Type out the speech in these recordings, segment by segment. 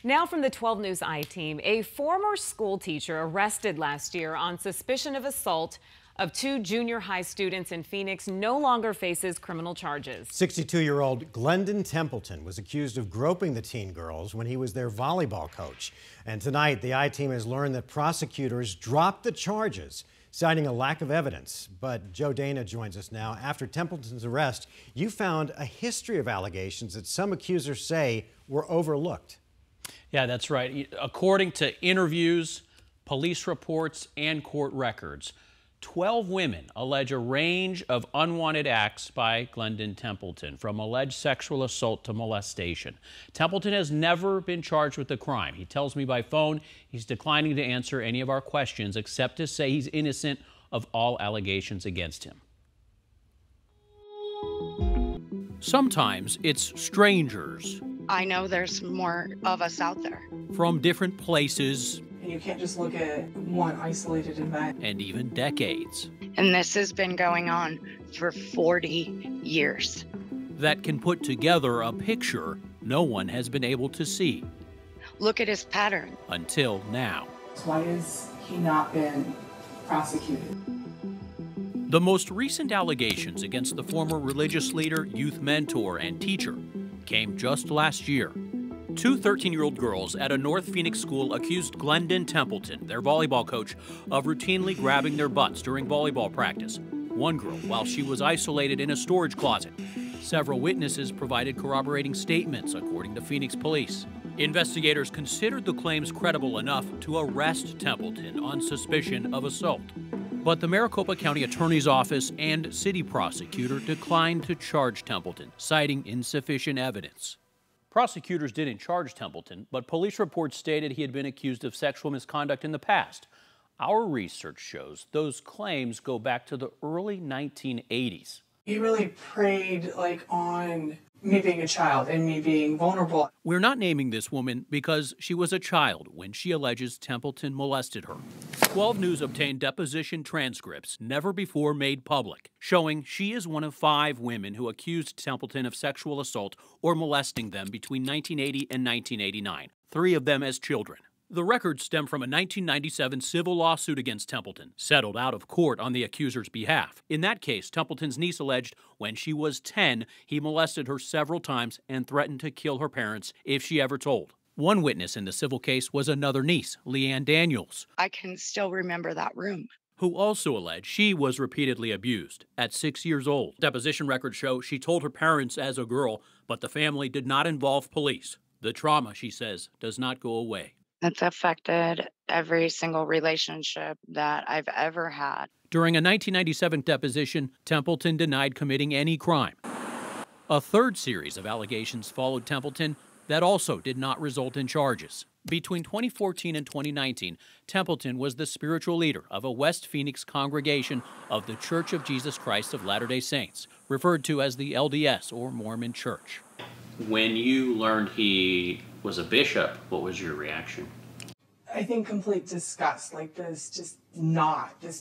Now from the 12 News I-Team, a former school teacher arrested last year on suspicion of assault of two junior high students in Phoenix no longer faces criminal charges. 62-year-old Glendon Templeton was accused of groping the teen girls when he was their volleyball coach. And tonight, the I-Team has learned that prosecutors dropped the charges, citing a lack of evidence. But Joe Dana joins us now. After Templeton's arrest, you found a history of allegations that some accusers say were overlooked. Yeah, that's right. According to interviews, police reports, and court records, 12 women allege a range of unwanted acts by Glendon Templeton, from alleged sexual assault to molestation. Templeton has never been charged with the crime. He tells me by phone he's declining to answer any of our questions, except to say he's innocent of all allegations against him. Sometimes it's strangers. I know there's more of us out there. From different places. And you can't just look at one isolated event. And even decades. And this has been going on for 40 years. That can put together a picture no one has been able to see. Look at his pattern. Until now. Why has he not been prosecuted? The most recent allegations against the former religious leader, youth mentor, and teacher came just last year. Two 13-year-old girls at a North Phoenix school accused Glendon Templeton, their volleyball coach, of routinely grabbing their butts during volleyball practice. One girl while she was isolated in a storage closet. Several witnesses provided corroborating statements, according to Phoenix police. Investigators considered the claims credible enough to arrest Templeton on suspicion of assault. But the Maricopa County Attorney's Office and city prosecutor declined to charge Templeton, citing insufficient evidence. Prosecutors didn't charge Templeton, but police reports stated he had been accused of sexual misconduct in the past. Our research shows those claims go back to the early 1980s. He really preyed on me being a child and me being vulnerable. We're not naming this woman because she was a child when she alleges Templeton molested her. 12 News obtained deposition transcripts never before made public, showing she is one of 5 women who accused Templeton of sexual assault or molesting them between 1980 and 1989, 3 of them as children. The records stem from a 1997 civil lawsuit against Templeton, settled out of court on the accuser's behalf. In that case, Templeton's niece alleged when she was 10, he molested her several times and threatened to kill her parents if she ever told. One witness in the civil case was another niece, Leanne Daniels. I can still remember that room. Who also alleged she was repeatedly abused at 6 years old. Deposition records show she told her parents as a girl, but the family did not involve police. The trauma, she says, does not go away. It's affected every single relationship that I've ever had. During a 1997 deposition, Templeton denied committing any crime. A third series of allegations followed Templeton that also did not result in charges. Between 2014 and 2019, Templeton was the spiritual leader of a West Phoenix congregation of the Church of Jesus Christ of Latter-day Saints, referred to as the LDS or Mormon Church. When you learned he was a bishop, what was your reaction? I think complete disgust, this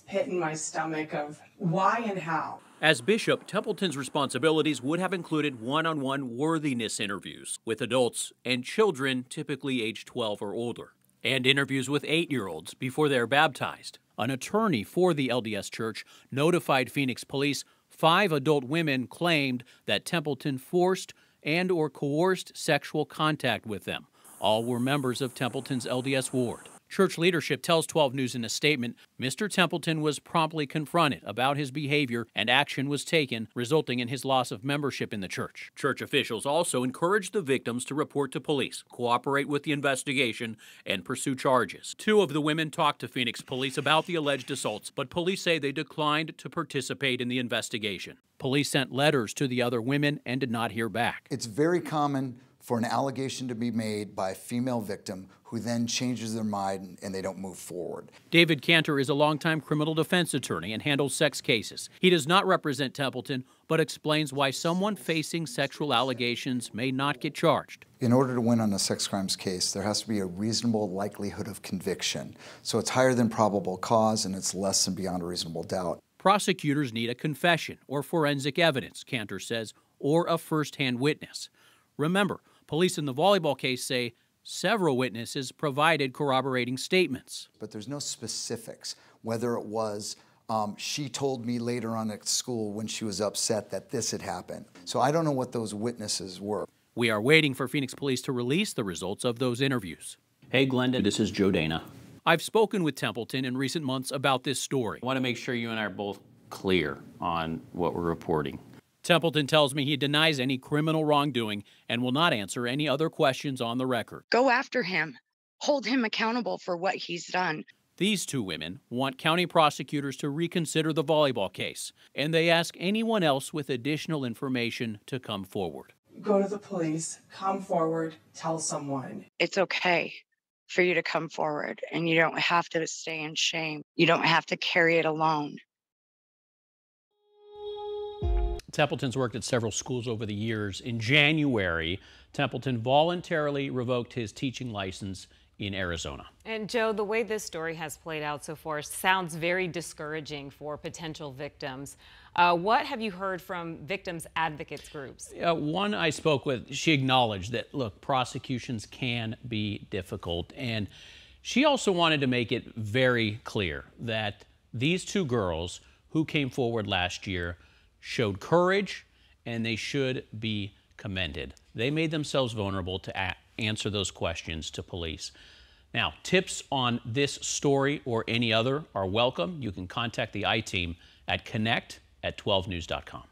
pit in my stomach of why and how. As bishop, Templeton's responsibilities would have included one-on-one worthiness interviews with adults and children typically age 12 or older, and interviews with 8-year-olds before they're baptized. An attorney for the LDS Church notified Phoenix police 5 adult women claimed that Templeton forced and or coerced sexual contact with them. All were members of Templeton's LDS ward. Church leadership tells 12 News in a statement, Mr. Templeton was promptly confronted about his behavior and action was taken, resulting in his loss of membership in the church. Church officials also encouraged the victims to report to police, cooperate with the investigation, and pursue charges. 2 of the women talked to Phoenix police about the alleged assaults, but police say they declined to participate in the investigation. Police sent letters to the other women and did not hear back. It's very common for an allegation to be made by a female victim who then changes their mind and they don't move forward. David Cantor is a longtime criminal defense attorney and handles sex cases. He does not represent Templeton, but explains why someone facing sexual allegations may not get charged. In order to win on a sex crimes case, there has to be a reasonable likelihood of conviction. So it's higher than probable cause and it's less than beyond a reasonable doubt. Prosecutors need a confession or forensic evidence, Cantor says, or a first-hand witness. Remember, police in the volleyball case say Several witnesses provided corroborating statements. But there's no specifics, whether it was she told me later on at school when she was upset that this had happened. So I don't know what those witnesses were. We are waiting for Phoenix police to release the results of those interviews. Hey, Glendon, this is Joe Dana. I've spoken with Templeton in recent months about this story. I want to make sure you and I are both clear on what we're reporting. Templeton tells me he denies any criminal wrongdoing and will not answer any other questions on the record. Go after him. Hold him accountable for what he's done. These two women want county prosecutors to reconsider the volleyball case, and they ask anyone else with additional information to come forward. Go to the police, come forward, tell someone. It's okay for you to come forward, and you don't have to stay in shame. You don't have to carry it alone. Templeton's worked at several schools over the years. In January, Templeton voluntarily revoked his teaching license in Arizona. And Joe, the way this story has played out so far sounds very discouraging for potential victims. What have you heard from victims' advocates groups? One I spoke with, she acknowledged that, look, prosecutions can be difficult. And she also wanted to make it very clear that these two girls who came forward last year showed courage, and they should be commended. They made themselves vulnerable to answer those questions to police. Now, tips on this story or any other are welcome. You can contact the I-Team at connect@12news.com.